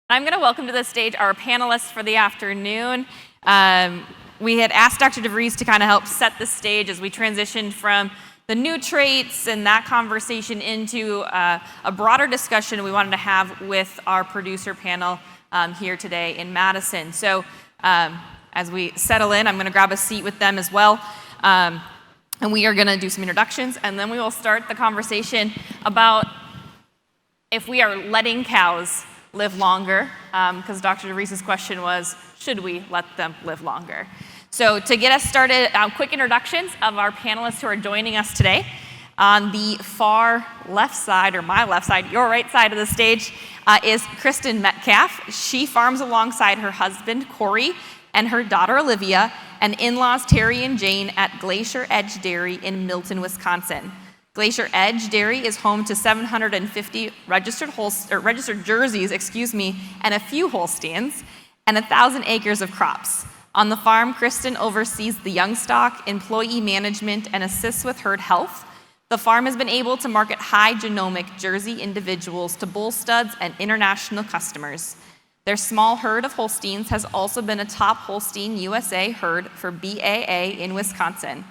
I'm going to welcome to the stage our panelists for the afternoon. We had asked Dr. DeVries to kind of help set the stage as we transitioned from the new traits and that conversation into a broader discussion we wanted to have with our producer panel here today in Madison. So as we settle in, I'm going to grab a seat with them as well. And we are going to do some introductions, and then we will start the conversation about if we are letting cows live longer, because Dr. DeVries' question was, should we let them live longer? So to get us started, quick introductions of our panelists who are joining us today. On the far left side, or my left side, your right side of the stage, is Kristen Metcalf. She farms alongside her husband, Corey, and her daughter, Olivia, and in-laws, Terry and Jane, at Glacier Edge Dairy in Milton, Wisconsin. Glacier Edge Dairy is home to 750 registered jerseys, and a few Holsteins, and 1,000 acres of crops. On the farm, Kristen oversees the young stock, employee management, and assists with herd health. The farm has been able to market high genomic Jersey individuals to bull studs and international customers. Their small herd of Holsteins has also been a top Holstein USA herd for BAA in Wisconsin.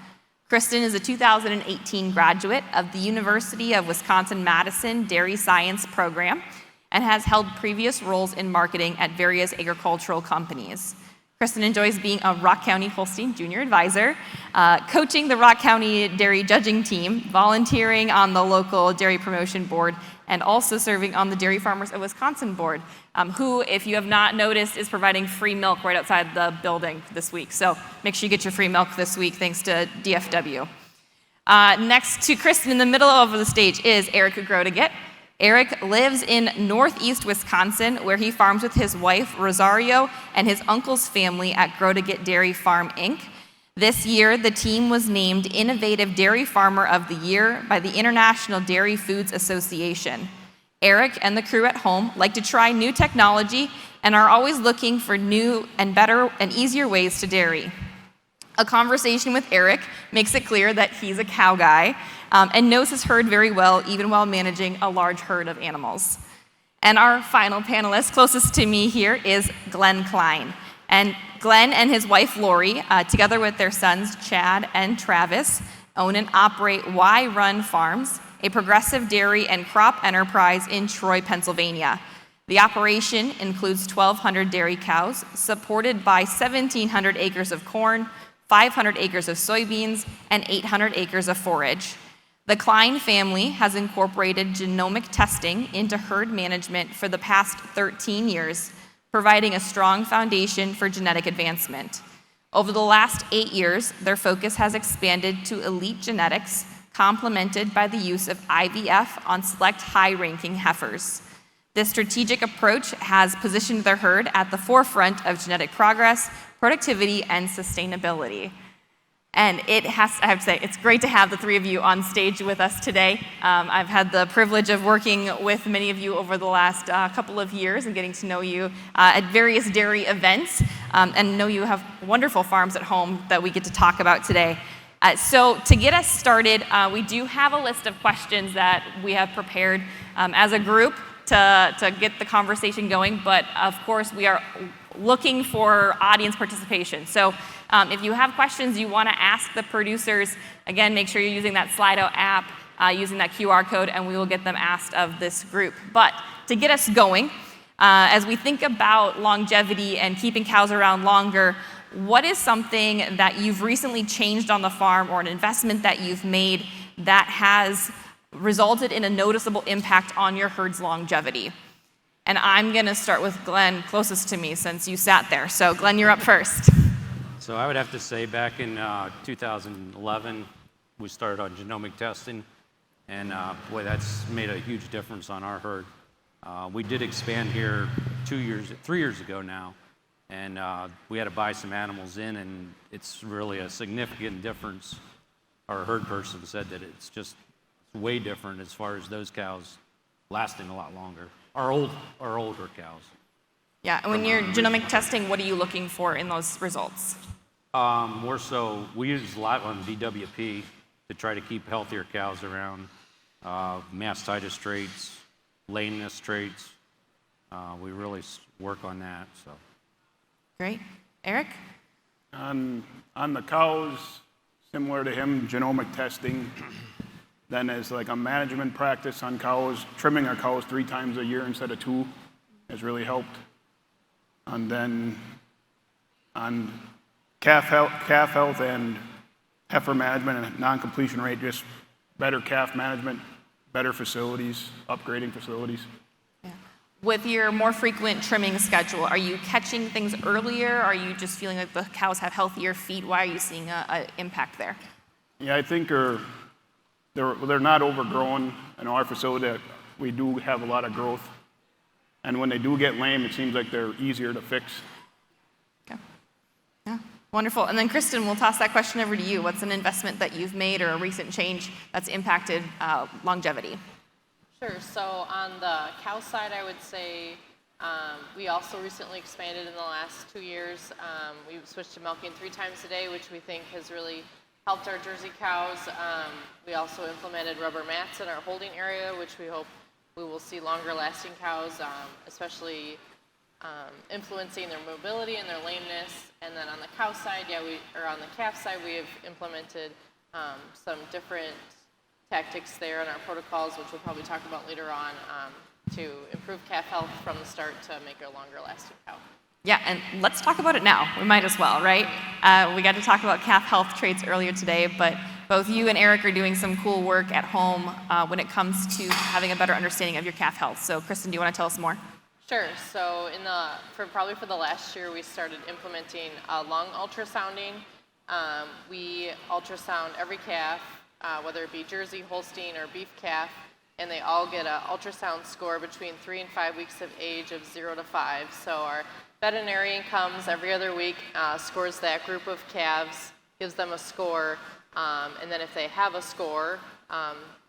Kristen is a 2018 graduate of the University of Wisconsin-Madison Dairy Science Program and has held previous roles in marketing at various agricultural companies. Kristen enjoys being a Rock County Holstein Junior Advisor, coaching the Rock County Dairy Judging Team, volunteering on the local Dairy Promotion Board, and also serving on the Dairy Farmers of Wisconsin Board, who, if you have not noticed, is providing free milk right outside the building this week. So make sure you get your free milk this week, thanks to DFW. Next to Kristen in the middle of the stage is Eric Grotegut. Eric lives in northeast Wisconsin, where he farms with his wife, Rosario, and his uncle's family at Grotegut Dairy Farm, Inc. This year, the team was named Innovative Dairy Farmer of the Year by the International Dairy Foods Association. Eric and the crew at home like to try new technology and are always looking for new and better and easier ways to dairy. A conversation with Eric makes it clear that he's a cow guy and knows his herd very well, even while managing a large herd of animals. And our final panelist, closest to me here, is Glenn Kline. And Glenn and his wife, Lori, together with their sons, Chad and Travis, own and operate Y Run Farms, a progressive dairy and crop enterprise in Troy, Pennsylvania. The operation includes 1,200 dairy cows, supported by 1,700 acres of corn, 500 acres of soybeans, and 800 acres of forage. The Kline family has incorporated genomic testing into herd management for the past 13 years, providing a strong foundation for genetic advancement. Over the last 8 years, their focus has expanded to elite genetics, complemented by the use of IVF on select high-ranking heifers. This strategic approach has positioned their herd at the forefront of genetic progress, productivity, and sustainability. And I have to say, it's great to have the three of you on stage with us today. I've had the privilege of working with many of you over the last couple of years and getting to know you at various dairy events, and know you have wonderful farms at home that we get to talk about today. So to get us started, we do have a list of questions that we have prepared as a group to get the conversation going, but of course we are looking for audience participation. So if you have questions you want to ask the producers, again, make sure you're using that Slido app, using that QR code, and we will get them asked of this group. But to get us going, as we think about longevity and keeping cows around longer, what is something that you've recently changed on the farm or an investment that you've made that has resulted in a noticeable impact on your herd's longevity? And I'm going to start with Glenn, closest to me, since you sat there. So Glenn, you're up first. So I would have to say back in 2011, we started on genomic testing, and boy, that's made a huge difference on our herd. We did expand here 3 years ago now, and we had to buy some animals in, and it's really a significant difference. Our herd person said that it's just way different as far as those cows lasting a lot longer. Our older cows. Yeah, and when you're genomic testing, what are you looking for in those results? More so, we use a lot on DWP to try to keep healthier cows around, mastitis traits, lameness traits, we really work on that. So. Great. Eric? On the cows, similar to him, genomic testing. Then as like a management practice on cows, trimming our cows 3 times a year instead of 2 has really helped. And then on calf health and heifer management and non-completion rate, just better calf management, better facilities, upgrading facilities. Yeah. With your more frequent trimming schedule, are you catching things earlier? Are you just feeling like the cows have healthier feet? Why are you seeing an impact there? Yeah, I think they're not overgrown. In our facility, we do have a lot of growth. And when they do get lame, it seems like they're easier to fix. Okay. Yeah, wonderful. And then Kristen, we'll toss that question over to you. What's an investment that you've made or a recent change that's impacted longevity? Sure. So on the cow side, I would say we also recently expanded in the last 2 years. We switched to milking 3 times a day, which we think has really helped our Jersey cows. We also implemented rubber mats in our holding area, which we hope we will see longer lasting cows, especially influencing their mobility and their lameness. And then on the cow side, on the calf side, we have implemented some different tactics there in our protocols, which we'll probably talk about later on, to improve calf health from the start to make a longer lasting cow. Yeah, and let's talk about it now. We might as well, right? We got to talk about calf health traits earlier today, but both you and Eric are doing some cool work at home when it comes to having a better understanding of your calf health. So Kristen, do you want to tell us more? Sure. So probably for the last year, we started implementing lung ultrasounding. We ultrasound every calf, whether it be Jersey, Holstein, or beef calf, and they all get an ultrasound score between 3 and 5 weeks of age of 0 to 5. So our veterinarian comes every other week, scores that group of calves, gives them a score, and then if they have a score,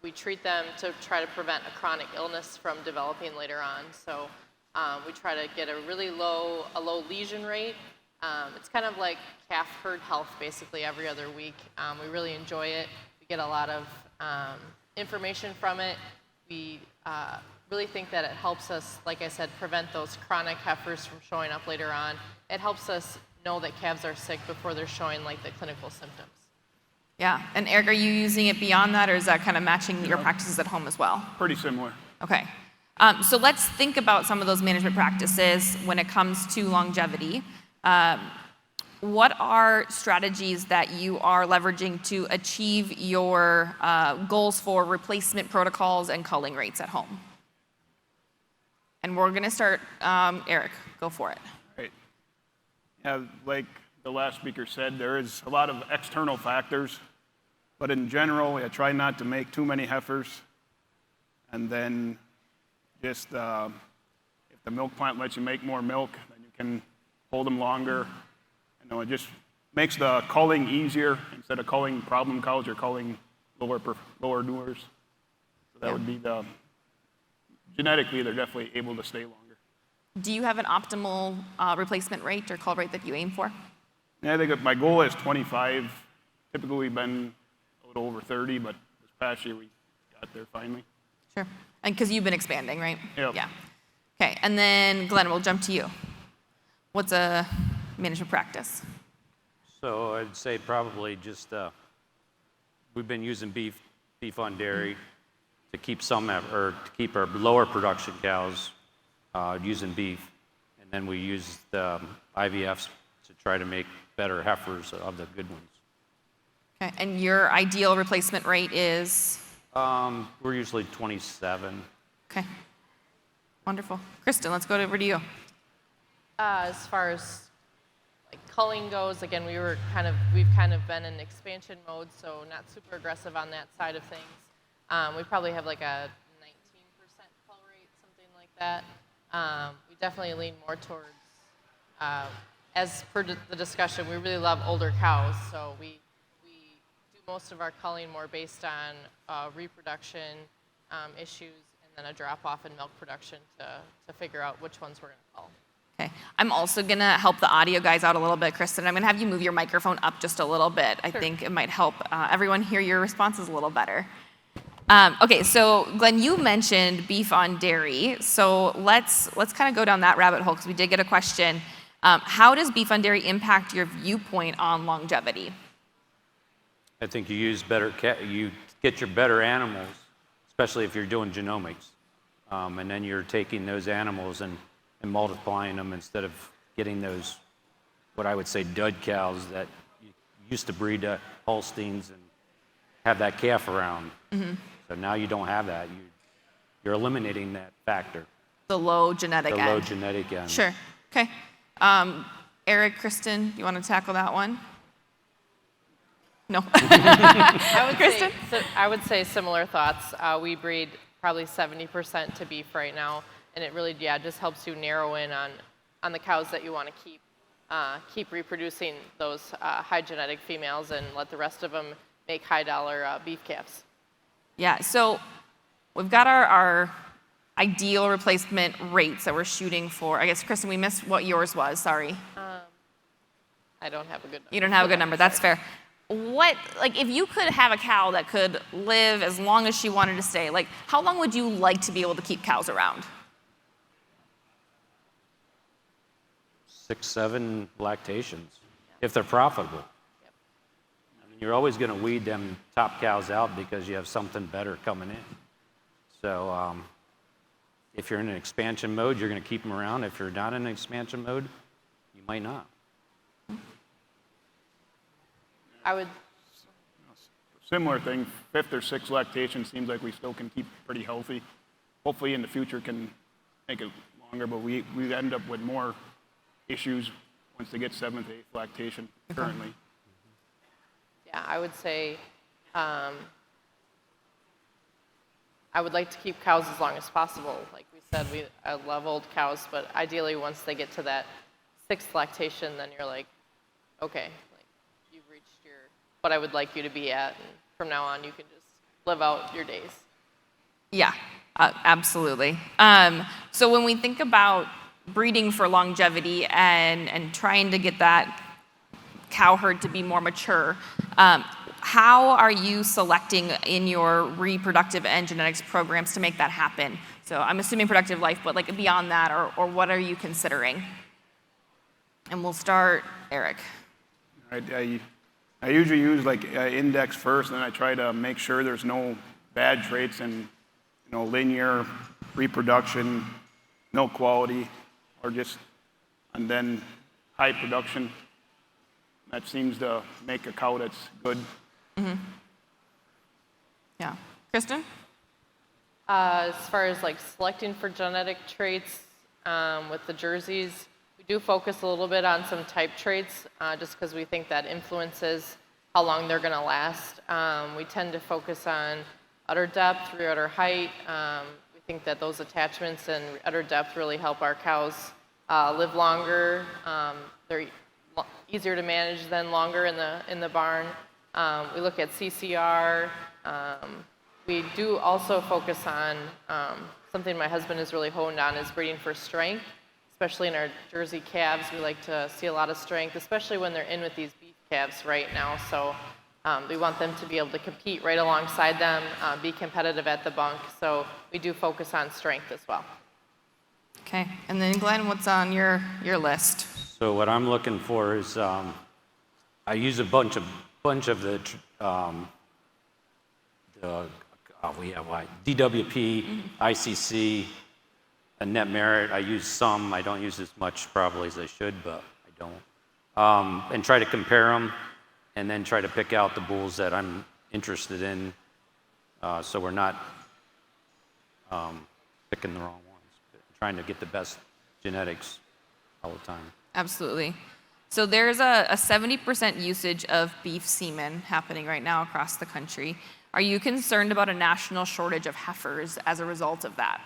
we treat them to try to prevent a chronic illness from developing later on. So we try to get a low lesion rate. It's kind of like calf herd health basically every other week. We really enjoy it. We get a lot of information from it. We really think that it helps us, like I said, prevent those chronic heifers from showing up later on. It helps us know that calves are sick before they're showing like the clinical symptoms. Yeah, and Eric, are you using it beyond that, or is that kind of matching your practices at home as well? Pretty similar. Okay. So let's think about some of those management practices when it comes to longevity. What are strategies that you are leveraging to achieve your goals for replacement protocols and culling rates at home? And we're going to start, Eric, go for it. Right. Yeah, like the last speaker said, there is a lot of external factors, but in general, I try not to make too many heifers, and then just if the milk plant lets you make more milk, then you can hold them longer. You know, it just makes the culling easier. Instead of culling problem cows, you're culling lower dewars. So that would be genetically, they're definitely able to stay longer. Do you have an optimal replacement rate or cull rate that you aim for? Yeah, I think my goal is 25. Typically, we've been a little over 30, but this past year we got there finally. Sure. And because you've been expanding, right? Yep. Yeah. Okay, and then Glenn, we'll jump to you. What's a management practice? So I'd say probably just we've been using beef on dairy to keep to keep our lower production cows using beef, and then we use the IVFs to try to make better heifers of the good ones. Okay, and your ideal replacement rate is? We're usually 27. Okay, wonderful. Kristen, let's go over to you. As far as like culling goes, again, we've kind of been in expansion mode, so not super aggressive on that side of things. We probably have like a 19% cull rate, something like that. We definitely lean more towards, as per the discussion, we really love older cows, so we do most of our culling more based on reproduction issues and then a drop-off in milk production to figure out which ones we're going to cull. Okay, I'm also going to help the audio guys out a little bit, Kristen. I'm going to have you move your microphone up just a little bit. I think it might help everyone hear your responses a little better. Okay, so Glenn, you mentioned beef on dairy, so let's kind of go down that rabbit hole because we did get a question. How does beef on dairy impact your viewpoint on longevity? I think you use you get your better animals, especially if you're doing genomics, and then you're taking those animals and multiplying them instead of getting those, what I would say, dud cows that used to breed Holsteins and have that calf around. Mm-hmm. So now you don't have that. You're eliminating that factor. The low genetic end. The low genetic end. Sure. Okay. Eric, Kristen, you want to tackle that one? No. I would say similar thoughts. We breed probably 70% to beef right now, and it really, just helps you narrow in on the cows that you want to keep reproducing those high genetic females and let the rest of them make high dollar beef calves. Yeah, so we've got our ideal replacement rates that we're shooting for. I guess, Kristen, we missed what yours was, sorry. I don't have a good number. You don't have a good number, that's fair. If you could have a cow that could live as long as she wanted to stay, how long would you like to be able to keep cows around? 6, 7 lactations, if they're profitable. Yep. I mean, you're always going to weed them top cows out because you have something better coming in. So if you're in an expansion mode, you're going to keep them around. If you're not in an expansion mode, you might not. Similar thing, 5th or 6th lactation seems like we still can keep pretty healthy. Hopefully in the future can make it longer, but we end up with more issues once they get 7th, 8th lactation currently. Yeah, I would say I would like to keep cows as long as possible. Like we said, I love old cows, but ideally once they get to that 6th lactation, then you're like, okay, you've reached what I would like you to be at, and from now on you can just live out your days. Yeah, absolutely. So when we think about breeding for longevity and trying to get that cow herd to be more mature, how are you selecting in your reproductive and genetics programs to make that happen? So I'm assuming productive life, but beyond that, or what are you considering? And we'll start, Eric. I usually use index first, and then I try to make sure there's no bad traits in linear reproduction, no quality, and then high production. That seems to make a cow that's good. Mm-hmm. Yeah. Kristen? As far as selecting for genetic traits with the jerseys, we do focus a little bit on some type traits just because we think that influences how long they're going to last. We tend to focus on udder depth, rear udder height. We think that those attachments and udder depth really help our cows live longer. They're easier to manage than longer in the barn. We look at CCR. We do also focus on something my husband has really honed on is breeding for strength, especially in our Jersey calves. We like to see a lot of strength, especially when they're in with these beef calves right now. So we want them to be able to compete right alongside them, be competitive at the bunk. So we do focus on strength as well. Okay, and then Glenn, what's on your list? So what I'm looking for is I use a bunch of the DWP, ICC, and net merit. I use some. I don't use as much probably as I should, but I don't. And try to compare them, and then try to pick out the bulls that I'm interested in, so we're not picking the wrong ones. But trying to get the best genetics all the time. Absolutely. So there's a 70% usage of beef semen happening right now across the country. Are you concerned about a national shortage of heifers as a result of that?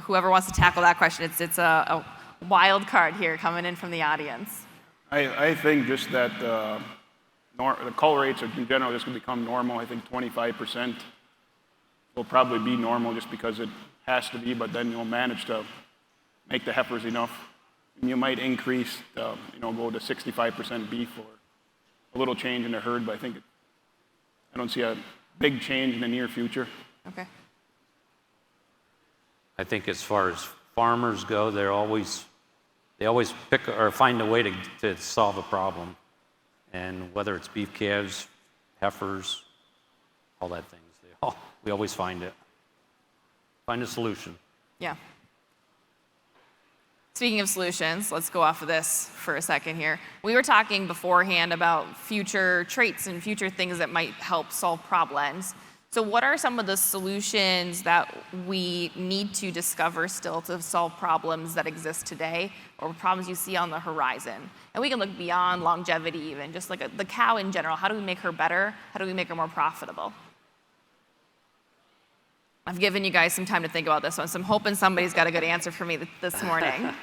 Whoever wants to tackle that question, it's a wild card here coming in from the audience. I think just that the cull rates in general just going to become normal. I think 25% will probably be normal just because it has to be, but then you'll manage to make the heifers enough. And you might increase, go to 65% beef or a little change in the herd, but I don't see a big change in the near future. Okay. I think as far as farmers go, they always pick or find a way to solve a problem. And whether it's beef calves, heifers, all that things, we always find a solution. Yeah. Speaking of solutions, let's go off of this for a second here. We were talking beforehand about future traits and future things that might help solve problems. So what are some of the solutions that we need to discover still to solve problems that exist today or problems you see on the horizon? And we can look beyond longevity even, just like the cow in general. How do we make her better? How do we make her more profitable? I've given you guys some time to think about this one, so I'm hoping somebody's got a good answer for me this morning.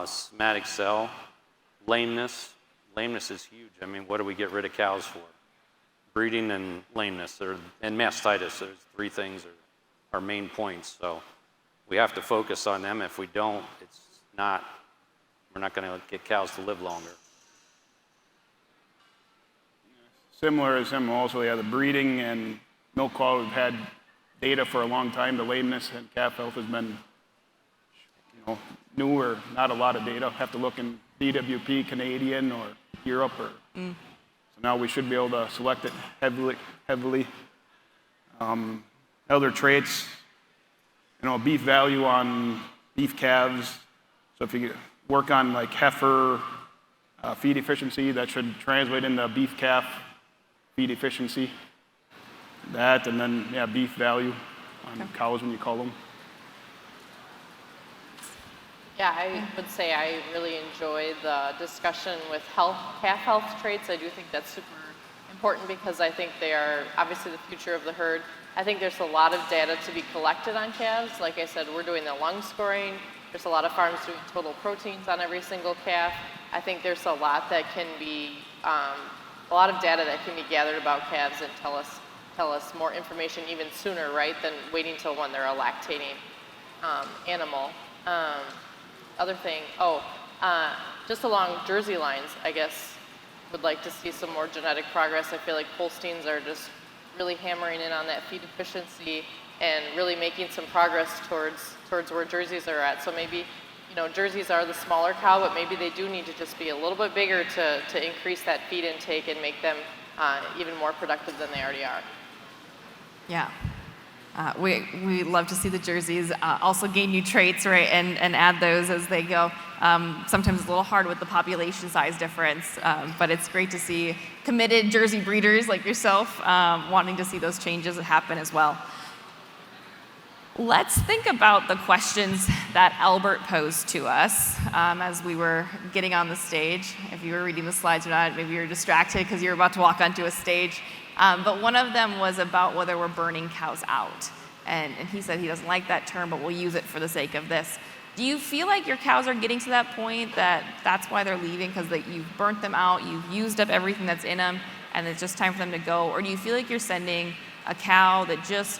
Somatic cell, lameness. Lameness is huge. I mean, what do we get rid of cows for? Breeding and lameness, and mastitis. Those three things are our main points. So we have to focus on them. If we don't, we're not going to get cows to live longer. Similar as him also, the breeding and milk quality, we've had data for a long time. The lameness and calf health has been, new or not a lot of data. Have to look in DWP, Canadian, or Europe. So now we should be able to select it heavily. Other traits, beef value on beef calves. So if you work on like heifer feed efficiency, that should translate into beef calf feed efficiency. That, and then, beef value on cows when you cull them. Yeah, I would say I really enjoy the discussion with calf health traits. I do think that's super important because I think they are obviously the future of the herd. I think there's a lot of data to be collected on calves. Like I said, we're doing the lung scoring. There's a lot of farms doing total proteins on every single calf. I think there's a lot that can be, a lot of data that can be gathered about calves and tell us more information even sooner, right, than waiting till when they're a lactating animal. Other thing, just along Jersey lines, I guess, would like to see some more genetic progress. I feel like Holsteins are just really hammering in on that feed efficiency and really making some progress towards where Jerseys are at. So maybe, Jerseys are the smaller cow, but maybe they do need to just be a little bit bigger to increase that feed intake and make them even more productive than they already are. Yeah. We love to see the Jerseys also gain new traits, right, and add those as they go. Sometimes it's a little hard with the population size difference, but it's great to see committed Jersey breeders like yourself wanting to see those changes happen as well. Let's think about the questions that Albert posed to us as we were getting on the stage. If you were reading the slides or not, maybe you were distracted because you were about to walk onto a stage. But one of them was about whether we're burning cows out. And he said he doesn't like that term, but we'll use it for the sake of this. Do you feel like your cows are getting to that point that that's why they're leaving, because you've burnt them out, you've used up everything that's in them, and it's just time for them to go? Or do you feel like you're sending a cow that just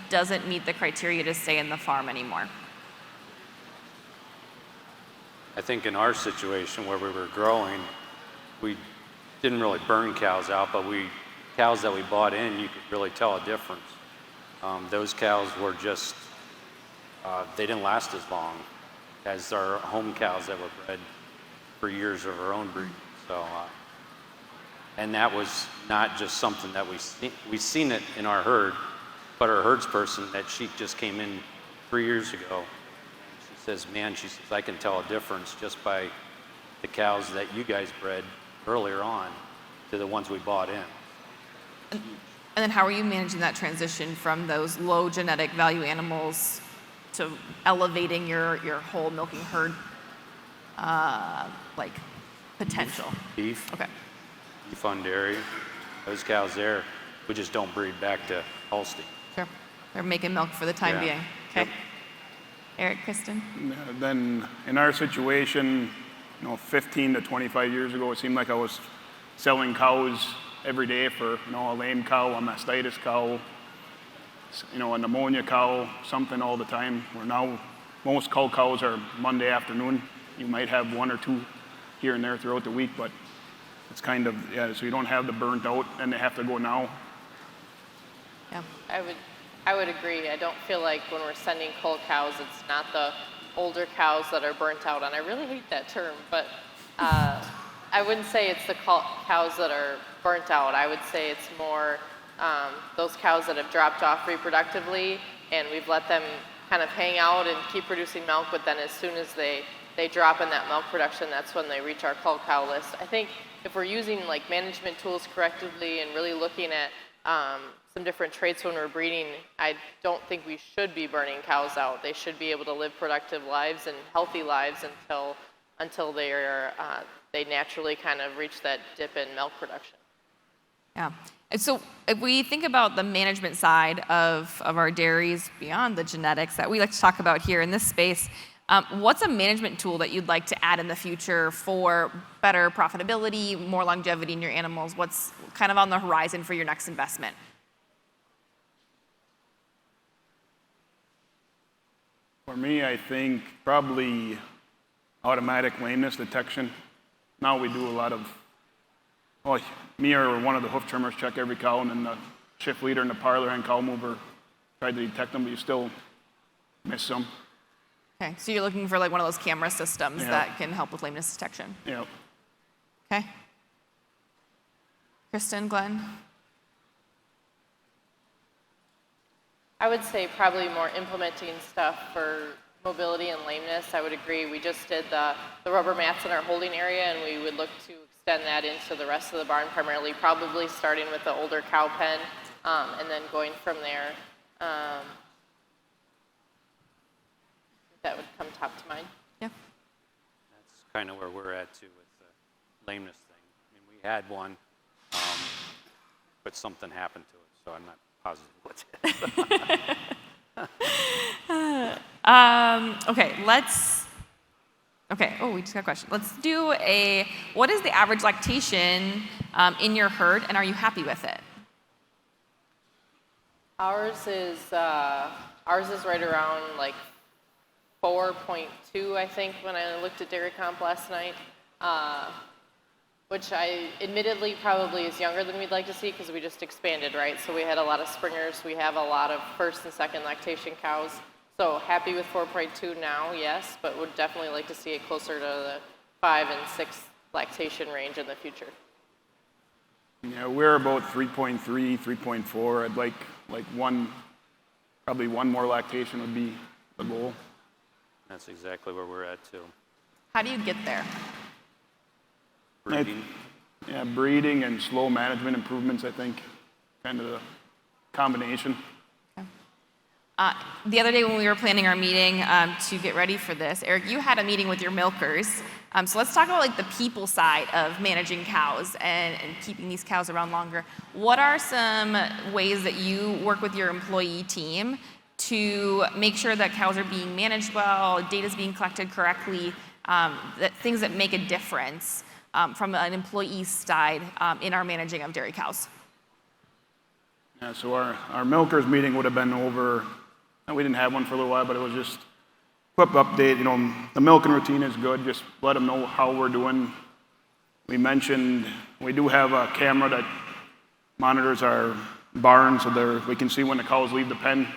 doesn't meet the criteria to stay in the farm anymore? I think in our situation where we were growing, we didn't really burn cows out, but cows that we bought in, you could really tell a difference. Those cows were just, they didn't last as long as our home cows that were bred for years of our own breed. So, and that was not just something that we've seen it in our herd, but our herds person, that she just came in 3 years ago. She says, I can tell a difference just by the cows that you guys bred earlier on to the ones we bought in. And then how are you managing that transition from those low genetic value animals to elevating your whole milking herd potential? Beef. Okay. Beef on dairy. Those cows there, we just don't breed back to Holstein. Sure. They're making milk for the time being. Okay. Yep. Eric, Kristen? Then in our situation, 15 to 25 years ago, it seemed like I was selling cows every day for, a lame cow, a mastitis cow, a pneumonia cow, something all the time. Where now most cull cows are Monday afternoon. You might have one or two here and there throughout the week, but it's kind of, yeah, so you don't have the burnt out and they have to go now. Yeah. I would agree. I don't feel like when we're sending cull cows, it's not the older cows that are burnt out. And I really hate that term, but I wouldn't say it's the cows that are burnt out. I would say it's more those cows that have dropped off reproductively, and we've let them kind of hang out and keep producing milk, but then as soon as they drop in that milk production, that's when they reach our cull cow list. I think if we're using like management tools correctly and really looking at some different traits when we're breeding, I don't think we should be burning cows out. They should be able to live productive lives and healthy lives until they naturally kind of reach that dip in milk production. Yeah. And so if we think about the management side of our dairies beyond the genetics that we like to talk about here in this space, what's a management tool that you'd like to add in the future for better profitability, more longevity in your animals? What's kind of on the horizon for your next investment? For me, I think probably automatic lameness detection. Now we do a lot of, well, me or one of the hoof trimmers check every cow, and then the shift leader and the parlor and cow mover try to detect them, but you still miss some. Okay, so you're looking for like one of those camera systems Yeah. that can help with lameness detection. Yeah. Okay. Kristen, Glenn? I would say probably more implementing stuff for mobility and lameness. I would agree. We just did the rubber mats in our holding area, and we would look to extend that into the rest of the barn, primarily probably starting with the older cow pen and then going from there. That would come top to mind. Yeah. That's kind of where we're at too with the lameness thing. I mean, we had one, but something happened to it, so I'm not positive what it is. Okay, we just got a question. Let's do what is the average lactation in your herd, and are you happy with it? Ours is right around like 4.2, I think, when I looked at Dairy Comp last night, which I admittedly probably is younger than we'd like to see because we just expanded, right? So we had a lot of springers. We have a lot of first and second lactation cows. So happy with 4.2 now, yes, but would definitely like to see it closer to the 5 and 6 lactation range in the future. Yeah, we're about 3.3, 3.4. I'd like probably one more lactation would be the goal. That's exactly where we're at too. How do you get there? Breeding. Yeah, breeding and slow management improvements, I think, kind of the combination. The other day when we were planning our meeting to get ready for this, Eric, you had a meeting with your milkers. So let's talk about like the people side of managing cows and keeping these cows around longer. What are some ways that you work with your employee team to make sure that cows are being managed well, data is being collected correctly, things that make a difference from an employee side in our managing of dairy cows? Yeah, so our milkers meeting would have been over, and we didn't have one for a little while, but it was just quick update. You know, the milking routine is good. Just let them know how we're doing. We mentioned we do have a camera that monitors our barn, so we can see when the cows leave the pen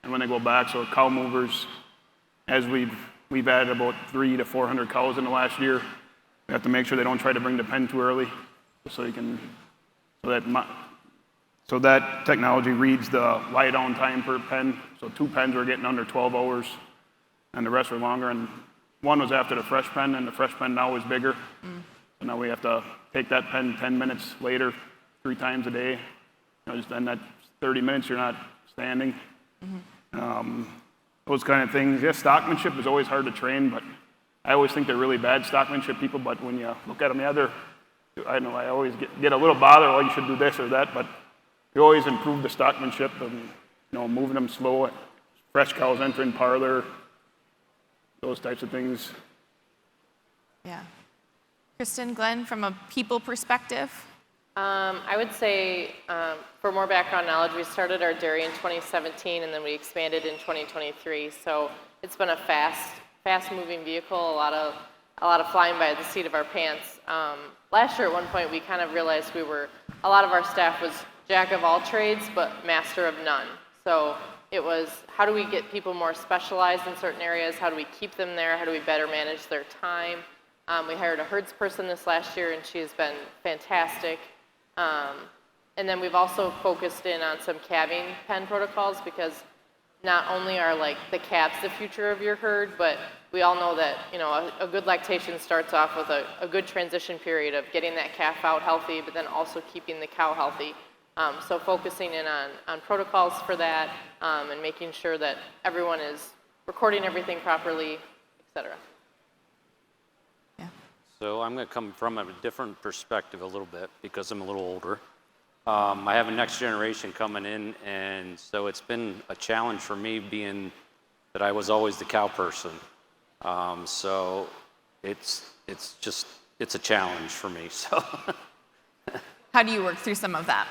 and when they go back. So cow movers, as we've added about 300 to 400 cows in the last year, we have to make sure they don't try to bring the pen too early, so that technology reads the lie down time per pen. So 2 pens were getting under 12 hours, and the rest were longer. And one was after the fresh pen, and the fresh pen now is bigger. So now we have to take that pen 10 minutes later, 3 times a day. Just then that 30 minutes you're not standing. Those kind of things. Yeah, stockmanship is always hard to train, but I always think they're really bad stockmanship people. But when you look at them, I always get a little bothered. Oh, you should do this or that, but you always improve the stockmanship and moving them slow. Fresh cows entering parlor, those types of things. Yeah. Kristen, Glenn, from a people perspective? I would say, for more background knowledge, we started our dairy in 2017, and then we expanded in 2023. So it's been a fast-moving vehicle, a lot of flying by the seat of our pants. last year at one point we kind of realized a lot of our staff was jack of all trades but master of none. So it was, how do we get people more specialized in certain areas? How do we keep them there? How do we better manage their time? We hired a herds person this last year, and she has been fantastic. And then we've also focused in on some calving pen protocols, because not only are like the calves the future of your herd, but we all know that a good lactation starts off with a good transition period of getting that calf out healthy, but then also keeping the cow healthy. So focusing in on protocols for that, and making sure that everyone is recording everything properly, et cetera. Yeah. So I'm going to come from a different perspective a little bit because I'm a little older. I have a next generation coming in, and so it's been a challenge for me, being that I was always the cow person. So it's a challenge for me. So How do you work through some of that?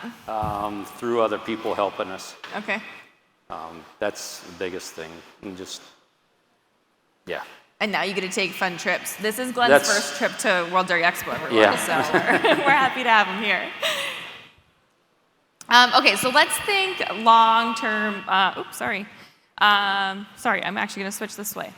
through other people helping us, Okay. that's the biggest thing. And just, yeah. And now you get to take fun trips. This is Glenn's That's- first trip to World Dairy Expo, everyone. Yeah. So we're happy to have him here. Okay, so let's think long-term. Oops, sorry. Sorry, I'm actually going to switch this way.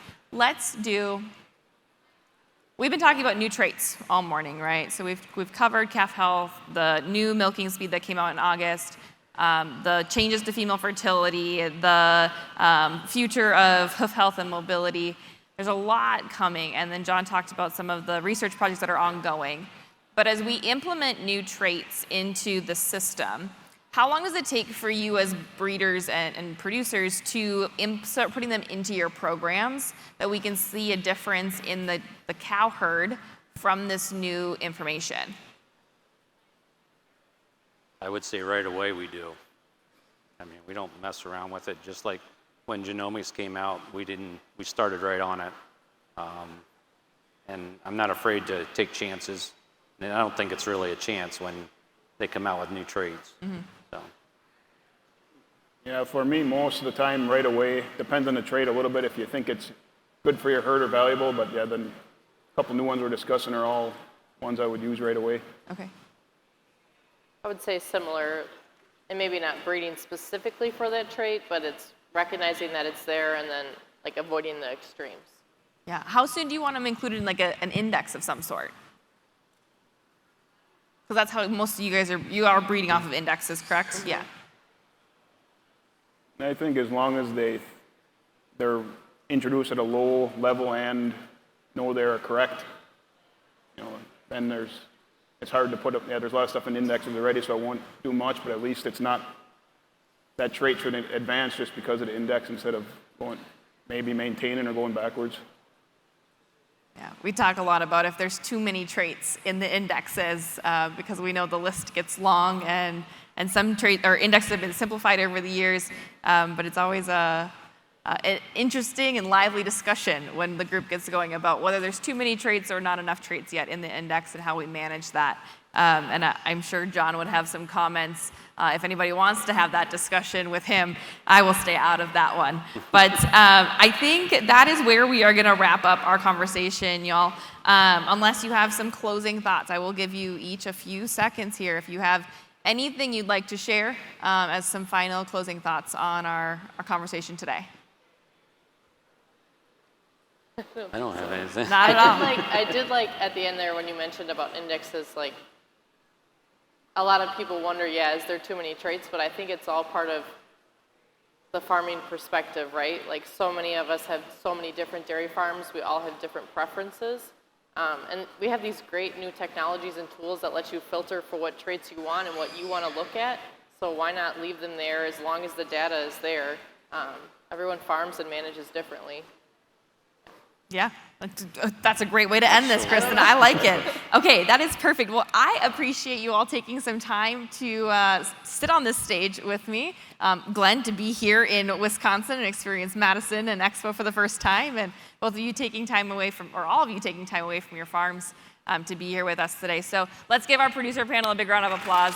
We've been talking about new traits all morning, right? So we've covered calf health, the new milking speed that came out in August, the changes to female fertility, the future of hoof health and mobility. There's a lot coming, and then John talked about some of the research projects that are ongoing. But as we implement new traits into the system, how long does it take for you as breeders and producers to start putting them into your programs, that we can see a difference in the cow herd from this new information? I would say right away we do. I mean, we don't mess around with it. Just like when genomics came out, we started right on it. And I'm not afraid to take chances. And I don't think it's really a chance when they come out with new traits. Mm-hmm. So. Yeah, for me, most of the time, right away. Depends on the trait a little bit if you think it's good for your herd or valuable. But yeah, then a couple new ones we're discussing are all ones I would use right away. Okay. I would say similar, and maybe not breeding specifically for that trait, but it's recognizing that it's there and then like avoiding the extremes. Yeah. How soon do you want them included in like an index of some sort? Because that's how most of you guys are breeding off of indexes, correct? Mm-hmm. Yeah. And I think as long as they're introduced at a low level and know they're correct, then it's hard to put up. Yeah, there's a lot of stuff in indexes already, so I won't do much. But at least it's not that trait should advance just because of the index instead of maybe maintaining or going backwards. Yeah, we talk a lot about if there's too many traits in the indexes, because we know the list gets long, and some traits or indexes have been simplified over the years, but it's always an interesting and lively discussion when the group gets going about whether there's too many traits or not enough traits yet in the index and how we manage that. And I'm sure John would have some comments. If anybody wants to have that discussion with him, I will stay out of that one. But I think that is where we are going to wrap up our conversation, y'all. Unless you have some closing thoughts, I will give you each a few seconds here. If you have anything you'd like to share as some final closing thoughts on our conversation today. I don't have anything. Not at all. I did like at the end there when you mentioned about indexes, like a lot of people wonder, is there too many traits? But I think it's all part of the farming perspective, right? Like so many of us have so many different dairy farms. We all have different preferences. And we have these great new technologies and tools that let you filter for what traits you want and what you want to look at. So why not leave them there as long as the data is there? Everyone farms and manages differently. Yeah, that's a great way to end this, Kristen. I like it. Okay, that is perfect. Well, I appreciate you all taking some time to sit on this stage with me. Glenn, to be here in Wisconsin and experience Madison and Expo for the first time, and both of you taking time away from, or all of you taking time away from your farms to be here with us today. So let's give our producer panel a big round of applause.